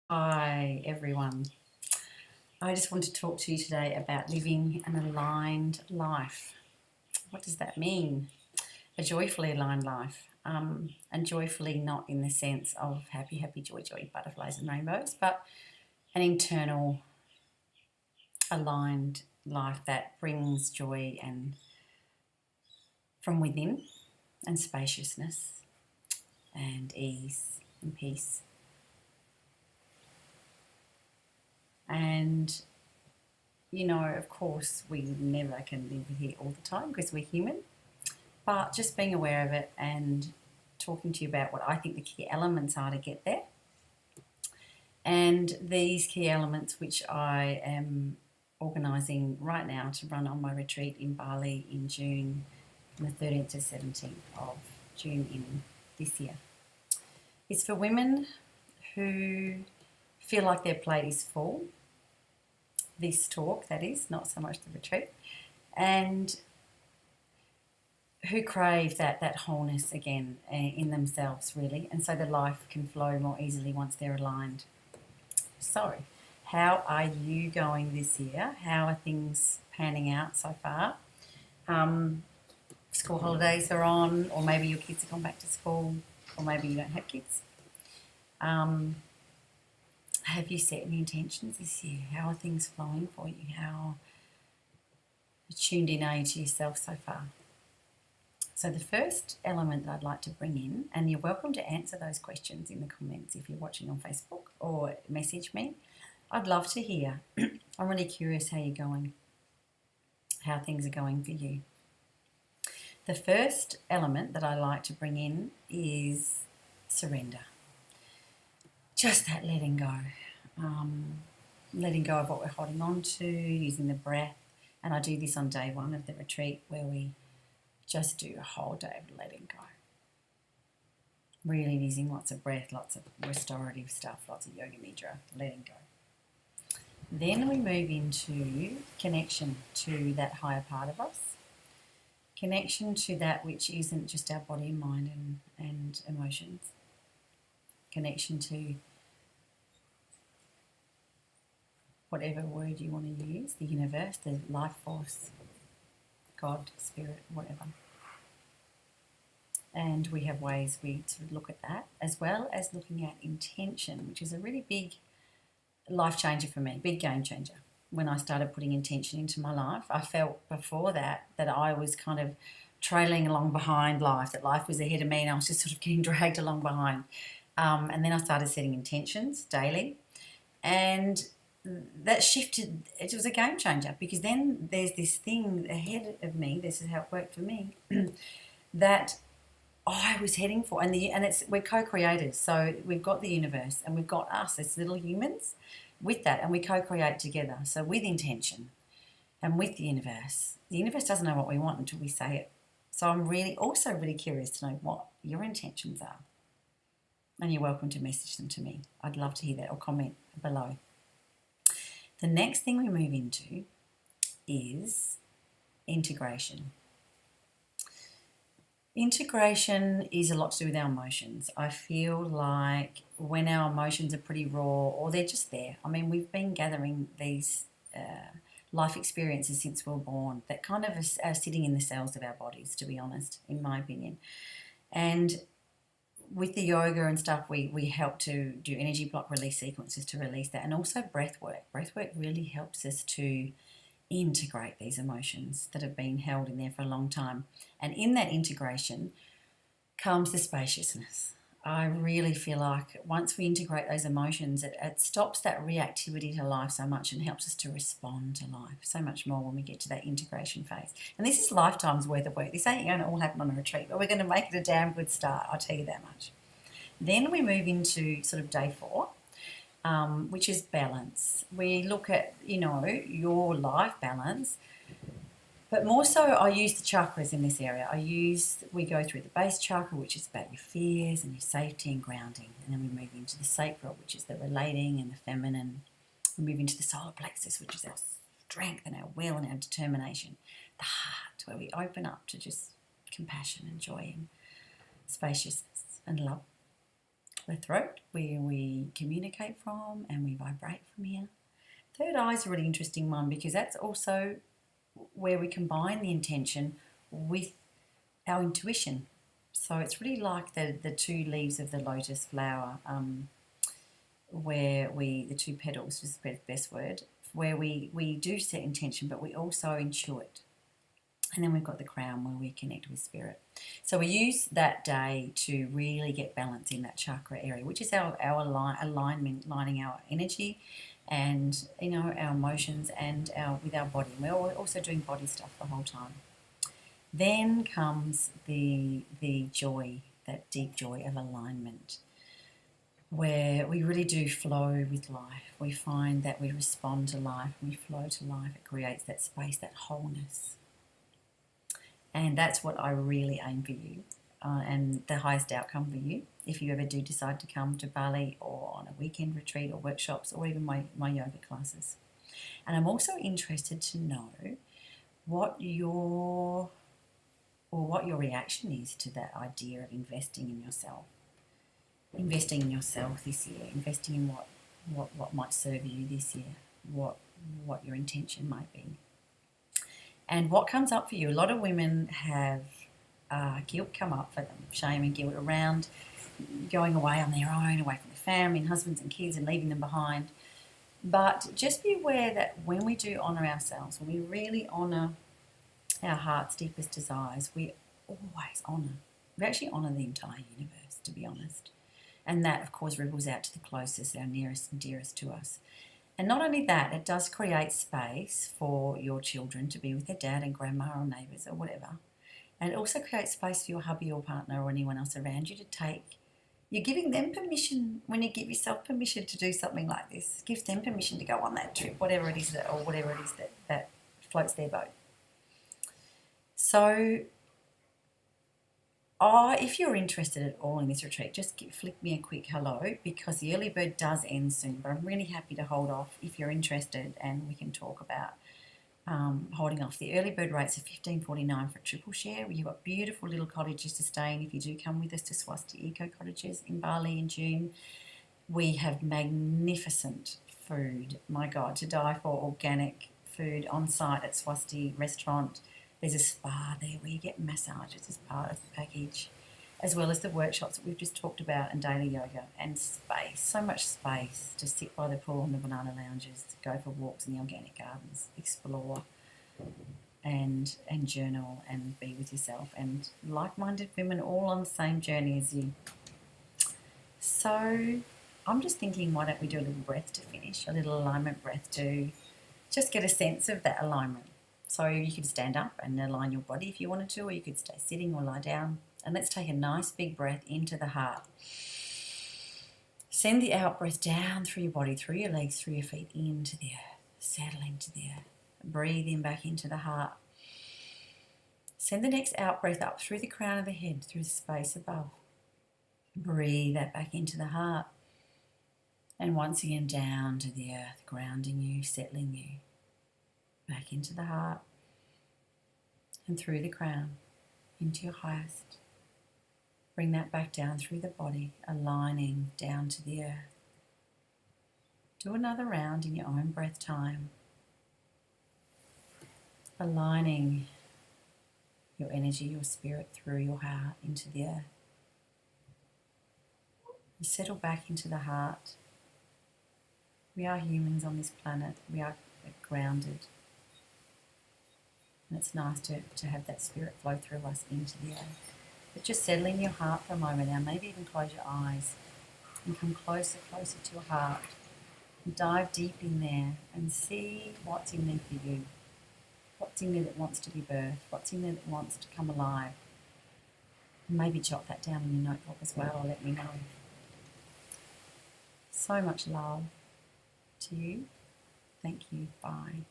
Hi everyone. I just want to talk to you today about living an aligned life. What does that mean? A joyfully aligned life. And joyfully not in the sense of happy, happy, joy, joy, butterflies and rainbows, but an internal aligned life that brings joy and from within and spaciousness and ease and peace. And of course, we never can live here all the time because we're human, but just being aware of it and talking to you about what I think the key elements are to get there. And these key elements, which I am organising right now to run on my retreat in Bali in June, from the 13th to 17th of June in this year. It's for women who feel like their plate is full. This talk, that is, not so much the retreat. And who crave that wholeness again in themselves, really, and so the life can flow more easily once they're aligned. So, how are you going this year? How are things panning out so far? School holidays are on, or maybe your kids have gone back to school, or maybe you don't have kids. Have you set any intentions this year? How are things flowing for you? How tuned in are you to yourself so far? So the first element that I'd like to bring in, and you're welcome to answer those questions in the comments if you're watching on Facebook or message me. I'd love to hear. I'm really curious how you're going, how things are going for you. The first element that I like to bring in is surrender. Just that letting go. Letting go of what we're holding on to, using the breath. And I do this on day one of the retreat where we just do a whole day of letting go. Really using lots of breath, lots of restorative stuff, lots of yoga nidra, letting go. Then we move into connection to that higher part of us. Connection to that which isn't just our body, mind and emotions. Connection to whatever word you want to use, the universe, the life force, God, spirit, whatever. And we have ways we sort of look at that, as well as looking at intention, which is a really big life changer for me, big game changer. When I started putting intention into my life, I felt before that I was kind of trailing along behind life, that life was ahead of me and I was just sort of getting dragged along behind. And then I started setting intentions daily, and that shifted. It was a game changer because then there's this thing ahead of me. This is how it worked for me. that I was heading for, and we're co-creators. So we've got the universe and we've got us as little humans with that, and we co-create together. So with intention and with the universe doesn't know what we want until we say it. So I'm also really curious to know what your intentions are, and you're welcome to message them to me. I'd love to hear that, or comment below. The next thing we move into is integration. Integration is a lot to do with our emotions. I feel like when our emotions are pretty raw, or they're just there. I mean, we've been gathering these life experiences since we were born that kind of are sitting in the cells of our bodies, to be honest, in my opinion. And with the yoga and stuff, we help to do energy block release sequences to release that, and also breath work. Breath work really helps us to integrate these emotions that have been held in there for a long time. And in that integration comes the spaciousness. I really feel like once we integrate those emotions, it stops that reactivity to life so much and helps us to respond to life so much more when we get to that integration phase. And this is lifetime's worth of work. This ain't going to all happen on a retreat, but we're going to make it a damn good start, I'll tell you that much. Then we move into sort of day 4, which is balance. We look at, your life balance, but more so I use the chakras in this area. We go through the base chakra, which is about your fears and your safety and grounding. And then we move into the sacral, which is the relating and the feminine. We move into the solar plexus, which is our strength and our will and our determination. The heart, where we open up to just compassion and joy and spaciousness and love. the throat, where we communicate from and we vibrate from here. Third eye is a really interesting one because that's also where we combine the intention with our intuition. So it's really like the two leaves of the lotus flower, where the two petals is the best word, where we do set intention, but we also intuit. And then we've got the crown where we connect with spirit. So we use that day to really get balance in that chakra area, which is our alignment, lining our energy and our emotions and with our body. And we're also doing body stuff the whole time. Then comes the joy, that deep joy of alignment, where we really do flow with life. We find that we respond to life, we flow to life. It creates that space, that wholeness. And that's what I really aim for you, and the highest outcome for you if you ever do decide to come to Bali or on a weekend retreat or workshops or even my yoga classes. And I'm also interested to know what your reaction is to that idea of investing in yourself. Investing in yourself this year, investing in what might serve you this year, what your intention might be. And what comes up for you, a lot of women have guilt come up for them, shame and guilt around going away on their own, away from the family and husbands and kids and leaving them behind. But just be aware that when we do honour ourselves, when we really honour our heart's deepest desires, we always honour. We actually honour the entire universe, to be honest. And that, of course, ripples out to the closest, our nearest and dearest to us. And not only that, it does create space for your children to be with their dad and grandma or neighbours or whatever. And it also creates space for your hubby or partner or anyone else around you to take. You're giving them permission when you give yourself permission to do something like this. Give them permission to go on that trip, whatever it is that floats their boat. So if you're interested at all in this retreat, just flick me a quick hello, because the early bird does end soon, but I'm really happy to hold off if you're interested, and we can talk about holding off. The early bird rates are $15.49 for a triple share. You've got beautiful little cottages to stay in if you do come with us to Swasti Eco Cottages in Bali in June. We have magnificent food, my God, to die for, organic food on site at Swasti Restaurant. There's a spa there where you get massages as part of the package, as well as the workshops that we've just talked about and daily yoga, and space, so much space to sit by the pool and the banana lounges, to go for walks in the organic gardens, explore and journal and be with yourself, and like-minded women all on the same journey as you. So I'm just thinking, why don't we do a little breath to finish, a little alignment breath to just get a sense of that alignment. So you could stand up and align your body if you wanted to, or you could stay sitting or lie down. And let's take a nice big breath into the heart. Send the out breath down through your body, through your legs, through your feet, into the earth. Settle into the earth. Breathe in back into the heart. Send the next out breath up through the crown of the head, through the space above. Breathe that back into the heart. And once again down to the earth, grounding you, settling you. Back into the heart and through the crown into your highest. Bring that back down through the body, aligning down to the earth. Do another round in your own breath time, aligning your energy, your spirit through your heart into the earth. And settle back into the heart. We are humans on this planet. We are grounded. And it's nice to have that spirit flow through us into the earth. But just settle in your heart for a moment now. Maybe even close your eyes and come closer to your heart. And dive deep in there and see what's in there for you. What's in there that wants to be birthed. What's in there that wants to come alive. And maybe jot that down in your notebook as well, or let me know. So much love to you. Thank you. Bye.